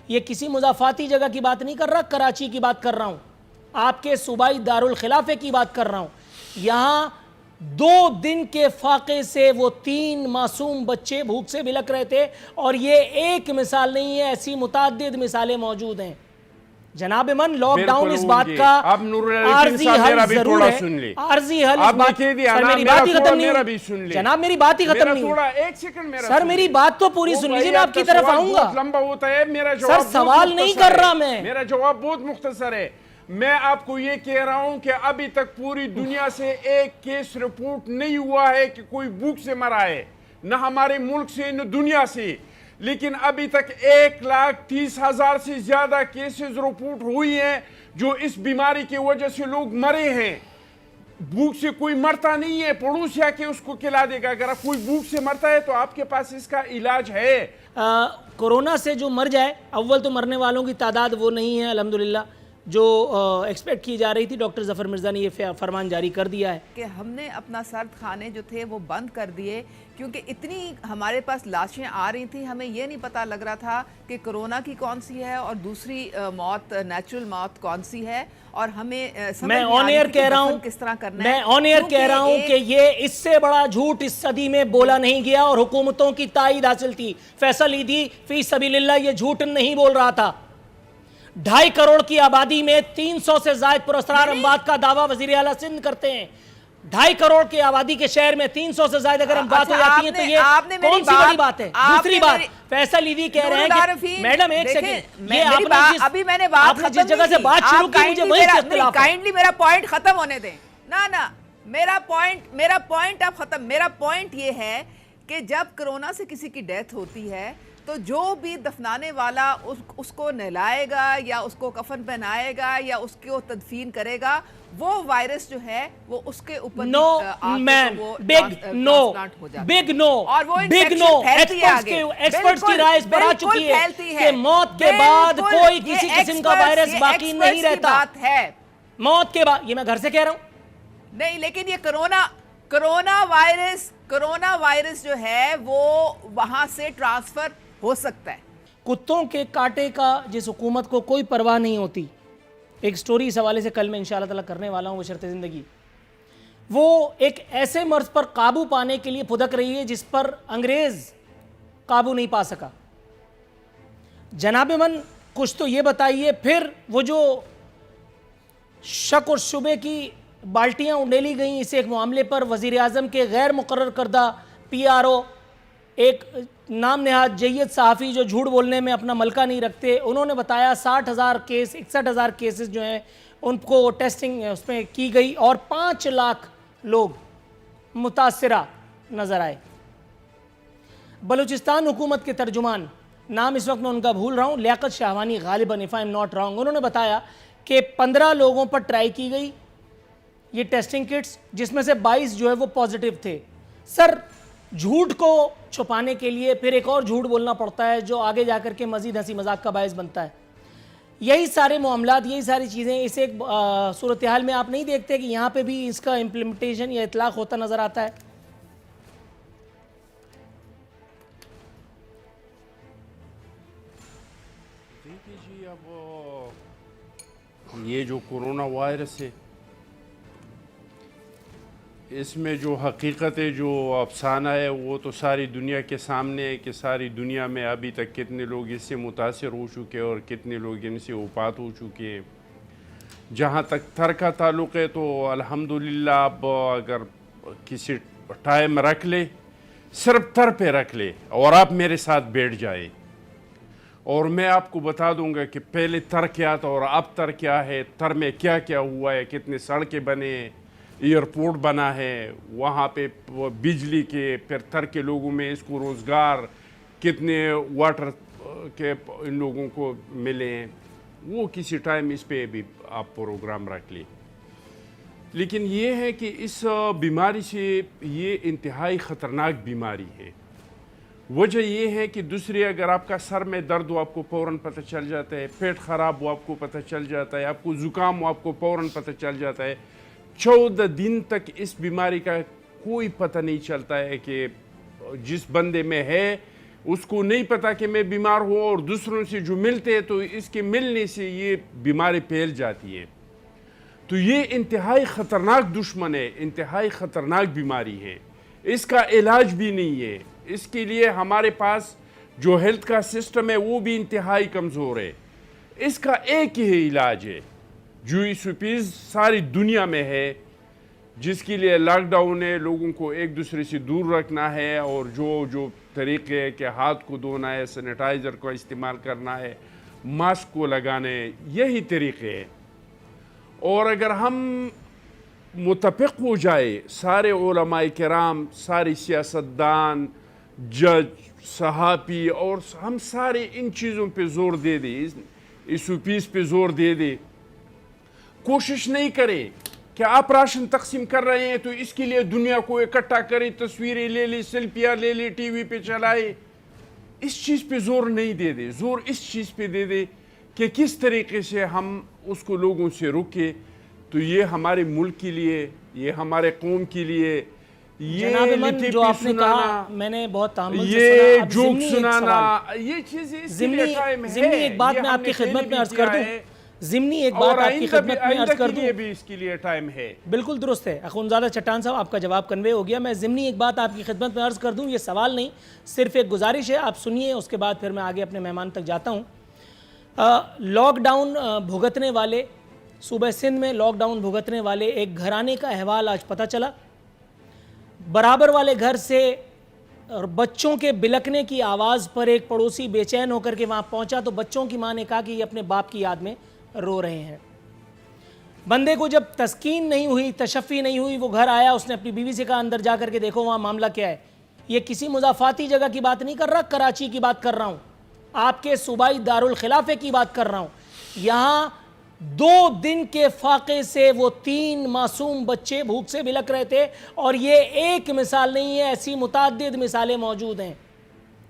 یہ کسی مضافاتی جگہ کی بات نہیں کر رہا، کراچی کی بات کر رہا ہوں، آپ کے صوبائی دارالخلافے کی بات کر رہا ہوں. یہاں 2 دن کے فاقے سے وہ 3 معصوم بچے بھوک سے بلک رہے تھے، اور یہ ایک مثال نہیں ہے، ایسی متعدد مثالیں موجود ہیں. جناب من، لاک ڈاؤن اس بات کا عارضی حل ضرور ہے. عارضی حل اس بات. سر میری بات ہی ختم نہیں ہوئی جناب، میری بات ہی ختم نہیں ہوئی. سر میری بات تو پوری سن لیجیے، میں آپ کی طرف آؤں گا. لمبا ہوتا ہے میرا جواب. سر سوال نہیں کر رہا میں. میرا جواب بہت مختصر ہے. میں آپ کو یہ کہہ رہا ہوں کہ ابھی تک پوری دنیا سے ایک کیس رپورٹ نہیں ہوا ہے کہ کوئی بھوک سے مرا ہے، نہ ہمارے ملک سے نہ دنیا سے. لیکن ابھی تک 1,30,000 سے زیادہ کیسز رپورٹ ہوئی ہیں جو اس بیماری کی وجہ سے لوگ مرے ہیں. بھوک سے کوئی مرتا نہیں ہے، پڑوس یا کہ اس کو کھلا دے گا. اگر کوئی بھوک سے مرتا ہے تو آپ کے پاس اس کا علاج ہے. کورونا سے جو مر جائے، اول تو مرنے والوں کی تعداد وہ نہیں ہے الحمدللہ جو ایکسپیکٹ کی جا رہی تھی. ڈاکٹر ظفر مرزا نے یہ فرمان جاری کر دیا ہے کہ ہم نے اپنا سرد خانے جو تھے وہ بند کر دیے، کیونکہ اتنی ہمارے پاس لاشیں آ رہی تھیں، ہمیں یہ نہیں پتا لگ رہا تھا کہ کرونا کی کون سی ہے اور دوسری موت نیچرل موت کون سی ہے، اور ہمیں میں آن ایئر کہہ رہا ہوں کس طرح کرنا ہے. میں آن ایئر کہہ رہا ہوں کہ یہ اس سے بڑا جھوٹ اس صدی میں بولا نہیں گیا، اور حکومتوں کی تائید حاصل تھی. فیصل ایدھی فی سبیل اللہ یہ جھوٹ نہیں بول رہا تھا. 2.5 کروڑ کی آبادی میں 300 سے زائد پراسرار اموات کا دعویٰ وزیر اعلیٰ سندھ کرتے ہیں. 2.5 کروڑ کی آبادی کے شہر میں 300 سے زائد اگر اموات ہو جاتی ہیں تو یہ کون سی بڑی بات ہے؟ دوسری بات، فیصل ایدھی کہہ رہے ہیں کہ میڈم ایک سیکنڈ، ابھی میں نے بات ختم جس جگہ سے بات شروع کی مجھے وہی سے اختلاف ہے. کائنڈلی میرا پوائنٹ ختم ہونے دیں. نا میرا پوائنٹ اب ختم. میرا پوائنٹ یہ ہے کہ جب کرونا سے کسی کی ڈیتھ ہوتی ہے تو جو بھی دفنانے والا اس کو نہلائے گا یا اس کو کفن پہنائے گا یا اس کو تدفین کرے گا، وہ وائرس جو ہے وہ اس کے اوپر نو میم، بگ نو اور وہ انفیکشن پھیلتی ہے آگے. ایکسپرٹس کی رائے اس پر آ چکی ہے کہ موت کے بعد کوئی کسی قسم کا وائرس باقی نہیں رہتا. موت کے بعد، یہ میں گھر سے کہہ رہا ہوں نہیں، لیکن یہ کرونا وائرس جو ہے وہ وہاں سے ٹرانسفر ہو سکتا ہے. کتوں کے کاٹے کا جس حکومت کو کوئی پرواہ نہیں ہوتی. ایک سٹوری اس حوالے سے کل میں انشاءاللہ تعالیٰ کرنے والا ہوں بشرط زندگی. وہ ایک ایسے مرض پر قابو پانے کے لیے پھدک رہی ہے جس پر انگریز قابو نہیں پا سکا. جناب من کچھ تو یہ بتائیے، پھر وہ جو شک اور شبے کی بالٹیاں اڈیلی گئیں اس ایک معاملے پر، وزیر اعظم کے غیر مقرر کردہ PRO، ایک نام نہاد جید صحافی جو جھوٹ بولنے میں اپنا ملکہ نہیں رکھتے، انہوں نے بتایا 60,000 کیس 61,000 کیسز جو ہیں ان کو ٹیسٹنگ اس میں کی گئی اور 5 لاکھ لوگ متاثرہ نظر آئے. بلوچستان حکومت کے ترجمان، نام اس وقت میں ان کا بھول رہا ہوں، لیاقت شاہوانی غالباً if I'm not wrong، انہوں نے بتایا کہ 15 لوگوں پر ٹرائی کی گئی یہ ٹیسٹنگ کٹس، جس میں سے 22 جو ہے وہ پازیٹیو تھے. سر جھوٹ کو چھپانے کے لیے پھر ایک اور جھوٹ بولنا پڑتا ہے جو آگے جا کر کے مزید ہنسی مذاق کا باعث بنتا ہے. یہی سارے معاملات، یہی ساری چیزیں اس ایک صورتحال میں آپ نہیں دیکھتے کہ یہاں پہ بھی اس کا امپلیمنٹیشن یا اطلاق ہوتا نظر آتا ہے. دیکھیے جی، اب یہ جو کرونا وائرس ہے اس میں جو حقیقت ہے، جو افسانہ ہے، وہ تو ساری دنیا کے سامنے ہے کہ ساری دنیا میں ابھی تک کتنے لوگ اس سے متاثر ہو چکے اور کتنے لوگ ان سے وفات ہو چکے ہیں. جہاں تک تر کا تعلق ہے تو الحمدللہ اب اگر کسی ٹائم رکھ لے، صرف تر پہ رکھ لے اور آپ میرے ساتھ بیٹھ جائے اور میں آپ کو بتا دوں گا کہ پہلے تر کیا تھا اور اب تر کیا ہے، تر میں کیا کیا ہوا ہے، کتنے سڑکیں بنے ہیں، ایئرپورٹ بنا ہے، وہاں پہ بجلی کے، پھر تر کے لوگوں میں اس کو روزگار، کتنے واٹر کے ان لوگوں کو ملے ہیں. وہ کسی ٹائم اس پہ بھی آپ پروگرام رکھ لیں. لیکن یہ ہے کہ اس بیماری سے، یہ انتہائی خطرناک بیماری ہے. وجہ یہ ہے کہ دوسری، اگر آپ کا سر میں درد ہو آپ کو فوراً پتہ چل جاتا ہے، پیٹ خراب ہو آپ کو پتہ چل جاتا ہے، آپ کو زکام ہو آپ کو فوراً پتہ چل جاتا ہے. 14 دن تک اس بیماری کا کوئی پتہ نہیں چلتا ہے کہ جس بندے میں ہے اس کو نہیں پتا کہ میں بیمار ہوں، اور دوسروں سے جو ملتے ہیں تو اس کے ملنے سے یہ بیماری پھیل جاتی ہے. تو یہ انتہائی خطرناک دشمن ہے، انتہائی خطرناک بیماری ہے. اس کا علاج بھی نہیں ہے. اس کے لیے ہمارے پاس جو ہیلتھ کا سسٹم ہے وہ بھی انتہائی کمزور ہے. اس کا ایک ہی علاج ہے جو اس وپیز ساری دنیا میں ہے، جس کے لیے لاک ڈاؤن ہے، لوگوں کو ایک دوسرے سے دور رکھنا ہے، اور جو طریقے ہے کہ ہاتھ کو دھونا ہے، سینیٹائزر کو استعمال کرنا ہے، ماسک کو لگانا ہے، یہی طریقے ہیں. اور اگر ہم متفق ہو جائے، سارے علماء کرام، سارے سیاستدان، جج، صحافی، اور ہم سارے ان چیزوں پہ زور دے دیں، اس وپیز پہ زور دے دیں، کوشش نہیں کریں کہ آپ راشن تقسیم کر رہے ہیں تو اس کے لیے دنیا کو اکٹھا کریں، تصویریں لے لیں، سیلفیاں لے لیں، ٹی وی پہ چلائے. اس چیز پہ زور نہیں دے دے، زور اس چیز پہ دے دے کہ کس طریقے سے ہم اس کو لوگوں سے روکے. تو یہ ہمارے ملک کے لیے، یہ ہمارے قوم کے لیے، جناب یہ من لٹی جو پہ آپ نے کہا سنانا، میں نے بہت تامل سے یہ سنا. اب جوک ضمنی ایک سنانا، سوال، یہ چیزیں اس کے لیے ٹائم ہے. ضمنی ایک بات یہ میں ہم آپ نے کی پہلے خدمت میں بھی عرض کیا کر دوں، ہے، ضمنی ایک اور بات آپ کی خدمت میں عرض کر کے دوں. لیے بھی اس کے لیے ٹائم ہے. بالکل درست ہے اخونزادہ چٹان صاحب، آپ کا جواب کنوے ہو گیا. میں ضمنی ایک بات آپ کی خدمت میں عرض کر دوں، یہ سوال نہیں، صرف ایک گزارش ہے، آپ سنیے، اس کے بعد پھر میں آگے اپنے مہمان تک جاتا ہوں. لاک ڈاؤن بھگتنے والے، صوبہ سندھ میں لاک ڈاؤن بھگتنے والے ایک گھرانے کا احوال آج پتہ چلا. برابر والے گھر سے اور بچوں کے بلکنے کی آواز پر ایک پڑوسی بے چین ہو کر کے وہاں پہنچا تو بچوں کی ماں نے کہا کہ یہ اپنے باپ کی یاد میں رو رہے ہیں. بندے کو جب تسکین نہیں ہوئی، تشفی نہیں ہوئی، وہ گھر آیا، اس نے اپنی بیوی سے کہا اندر جا کر کے دیکھو وہاں معاملہ کیا ہے. یہ کسی مضافاتی جگہ کی بات نہیں کر رہا، کراچی کی بات کر رہا ہوں، آپ کے صوبائی دارالخلافے کی بات کر رہا ہوں. یہاں 2 دن کے فاقے سے وہ 3 معصوم بچے بھوک سے بلک رہے تھے، اور یہ ایک مثال نہیں ہے، ایسی متعدد مثالیں موجود ہیں.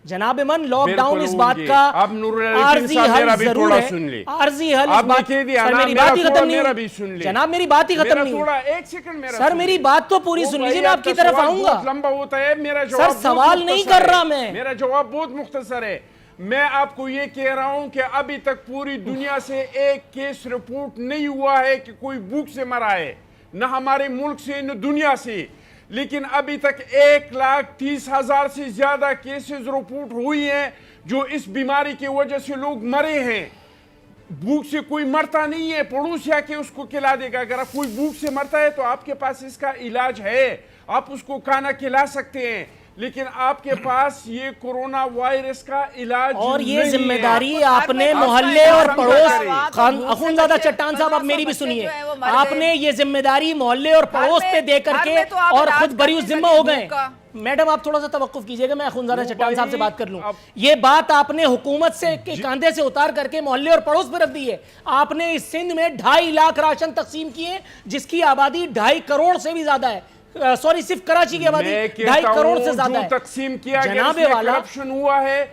جناب من، لاک ڈاؤن اس بات کا عارضی حل ضرور ہے، عارضی حل اس بات. سر میری بات ہی ختم نہیں ہوئی جناب، میری بات ہی ختم نہیں ہوئی سر، میری بات تو پوری سن لیجیے، میں آپ کی طرف آؤں گا. لمبا ہوتا ہے میرا سر جواب، سوال نہیں کر رہا میں، میرا جواب بہت مختصر ہے. میں آپ کو یہ کہہ رہا ہوں کہ ابھی تک پوری دنیا سے ایک کیس رپورٹ نہیں ہوا ہے کہ کوئی بھوک سے مرا ہے، نہ ہمارے ملک سے نہ دنیا سے. لیکن ابھی تک 1,30,000 سے زیادہ کیسز رپورٹ ہوئی ہیں جو اس بیماری کی وجہ سے لوگ مرے ہیں. بھوک سے کوئی مرتا نہیں ہے، پڑوس یا کے اس کو کھلا دے گا. اگر کوئی بھوک سے مرتا ہے تو آپ کے پاس اس کا علاج ہے، آپ اس کو کھانا کھلا سکتے ہیں. لیکن آپ کے پاس یہ کورونا وائرس کا علاج نہیں ہے. اور یہ ذمہ داری آپ نے محلے اور پڑوس، اخونزادہ چٹان صاحب آپ میری بھی سنیے، آپ نے یہ ذمہ داری محلے اور پڑوس پہ دے کر کے اور خود بری ذمہ ہو گئے. میڈم آپ تھوڑا سا توقف کیجئے گا، میں اخونزادہ چٹان صاحب سے بات کر لوں. یہ بات آپ نے حکومت سے کاندھے سے اتار کر کے محلے اور پڑوس پہ رکھ دی ہے. آپ نے اس سندھ میں 2.5 لاکھ راشن تقسیم کیے، جس کی آبادی 2.5 کروڑ سے بھی زیادہ ہے. سوری، صرف کراچی کی آبادی 2.5 کروڑ سے زیادہ ہے. تقسیم کیا جناب والا کرپشن ہوا ہے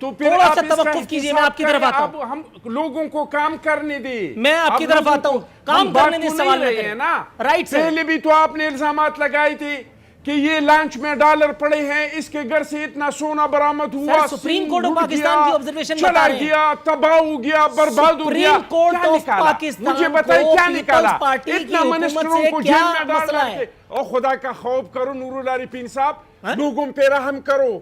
تو پھر تھوڑا سا توقف کیجئے، میں آپ کی طرف آتا ہوں. ہم لوگوں کو کام کرنے دیں، میں آپ کی طرف آتا ہوں. کام کرنے دیں، سوال نہ کریں. Right sir. پہلے بھی تو آپ نے الزامات لگائے تھے کہ یہ لانچ میں ڈالر پڑے ہیں، اس کے گھر سے اتنا سونا برآمد ہوا، سپریم کورٹ آف پاکستان کی آبزرویشن بتا رہے ہیں، چلا گیا، تباہ ہو گیا، برباد ہو گیا. سپریم کورٹ آف پاکستان مجھے بتائیں کیا نکالا؟ پارٹی کی اتنا حکومت منسٹروں سے کو کیا جیل میں ڈال مسئلہ رہے ہے؟ تھے. اور خدا کا خوف کرو نور اللہ رپین صاحب، لوگوں پہ رحم کرو.